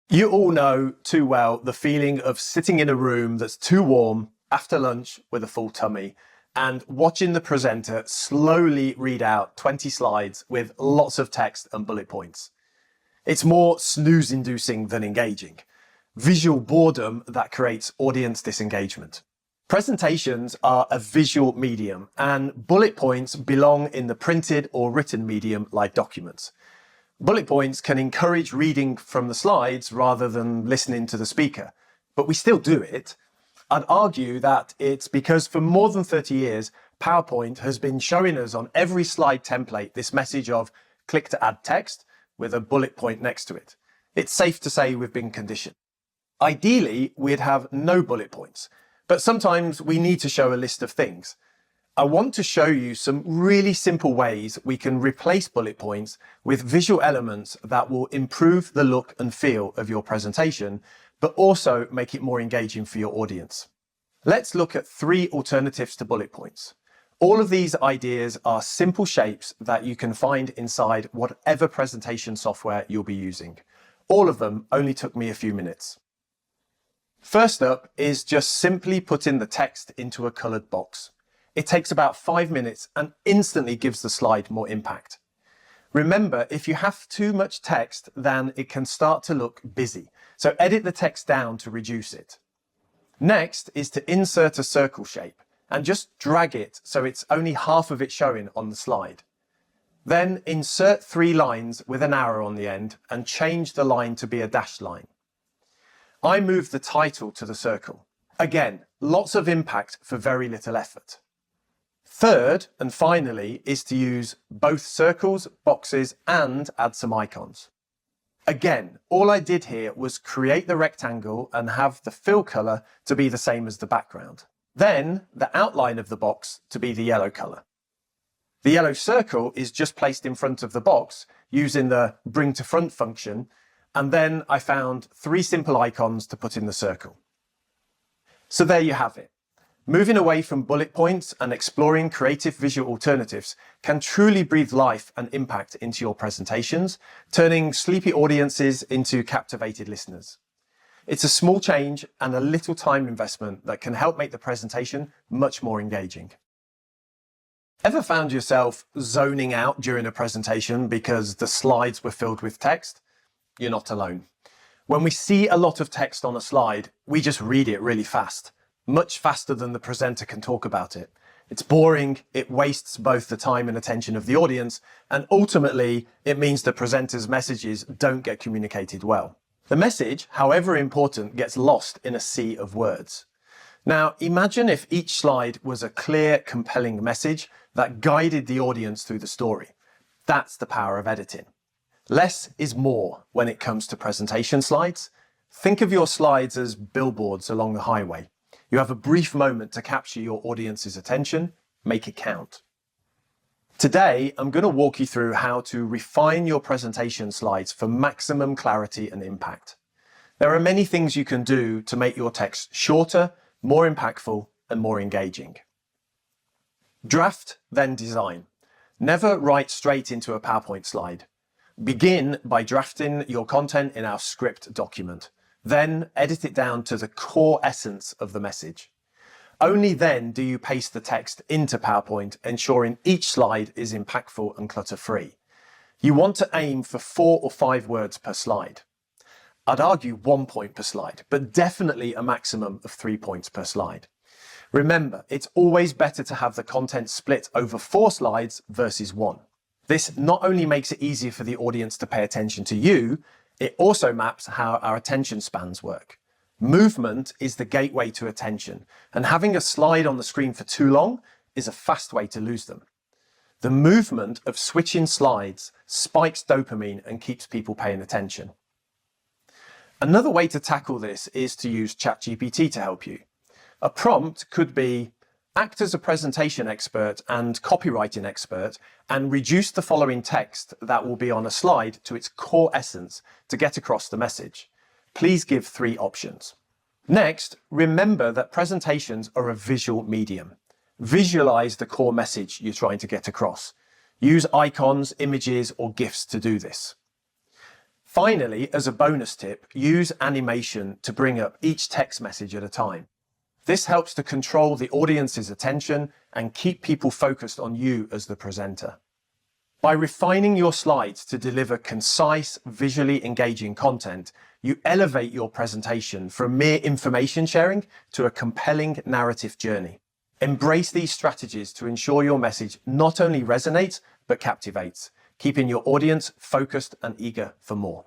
You all know too well the feeling of sitting in a room that's too warm after lunch with a full tummy and watching the presenter slowly read out 20 slides with lots of text and bullet points. It's more snooze-inducing than engaging. Visual boredom that creates audience disengagement. Presentations are a visual medium and bullet points belong in the printed or written medium like documents. Bullet points can encourage reading from the slides rather than listening to the speaker, but we still do it. I'd argue that it's because for more than 30 years, PowerPoint has been showing us on every slide template this message of click to add text with a bullet point next to it. It's safe to say we've been conditioned. Ideally, we'd have no bullet points, but sometimes we need to show a list of things. I want to show you some really simple ways we can replace bullet points with visual elements that will improve the look and feel of your presentation, but also make it more engaging for your audience. Let's look at 3 alternatives to bullet points. All of these ideas are simple shapes that you can find inside whatever presentation software you'll be using. All of them only took me a few minutes. First up is just simply putting the text into a colored box. It takes about 5 minutes and instantly gives the slide more impact. Remember, if you have too much text, then it can start to look busy. So edit the text down to reduce it. Next is to insert a circle shape and just drag it so it's only half of it showing on the slide. Then insert 3 lines with an arrow on the end and change the line to be a dashed line. I moved the title to the circle. Again, lots of impact for very little effort. Third, and finally, is to use both circles, boxes, and add some icons. Again, all I did here was create the rectangle and have the fill color to be the same as the background. Then, the outline of the box to be the yellow color. The yellow circle is just placed in front of the box using the bring to front function, and then I found 3 simple icons to put in the circle. So there you have it. Moving away from bullet points and exploring creative visual alternatives can truly breathe life and impact into your presentations, turning sleepy audiences into captivated listeners. It's a small change and a little time investment that can help make the presentation much more engaging. Ever found yourself zoning out during a presentation because the slides were filled with text? You're not alone. When we see a lot of text on a slide, we just read it really fast. Much faster than the presenter can talk about it. It's boring, it wastes both the time and attention of the audience, and ultimately, it means the presenter's messages don't get communicated well. The message, however important, gets lost in a sea of words. Now, imagine if each slide was a clear, compelling message that guided the audience through the story. That's the power of editing. Less is more when it comes to presentation slides. Think of your slides as billboards along the highway. You have a brief moment to capture your audience's attention, make it count. Today, I'm going to walk you through how to refine your presentation slides for maximum clarity and impact. There are many things you can do to make your text shorter, more impactful, and more engaging. Draft, then design. Never write straight into a PowerPoint slide. Begin by drafting your content in our script document. Then edit it down to the core essence of the message. Only then do you paste the text into PowerPoint, ensuring each slide is impactful and clutter-free. You want to aim for 4 or 5 words per slide. I'd argue 1 point per slide, but definitely a maximum of 3 points per slide. Remember, it's always better to have the content split over 4 slides versus 1. This not only makes it easier for the audience to pay attention to you, it also maps how our attention spans work. Movement is the gateway to attention, and having a slide on the screen for too long is a fast way to lose them. The movement of switching slides spikes dopamine and keeps people paying attention. Another way to tackle this is to use ChatGPT to help you. A prompt could be, act as a presentation expert and copywriting expert and reduce the following text that will be on a slide to its core essence to get across the message. Please give 3 options. Next, remember that presentations are a visual medium. Visualize the core message you're trying to get across. Use icons, images, or GIFs to do this. Finally, as a bonus tip, use animation to bring up each text message at a time. This helps to control the audience's attention and keep people focused on you as the presenter. By refining your slides to deliver concise, visually engaging content, you elevate your presentation from mere information sharing to a compelling narrative journey. Embrace these strategies to ensure your message not only resonates, but captivates, keeping your audience focused and eager for more.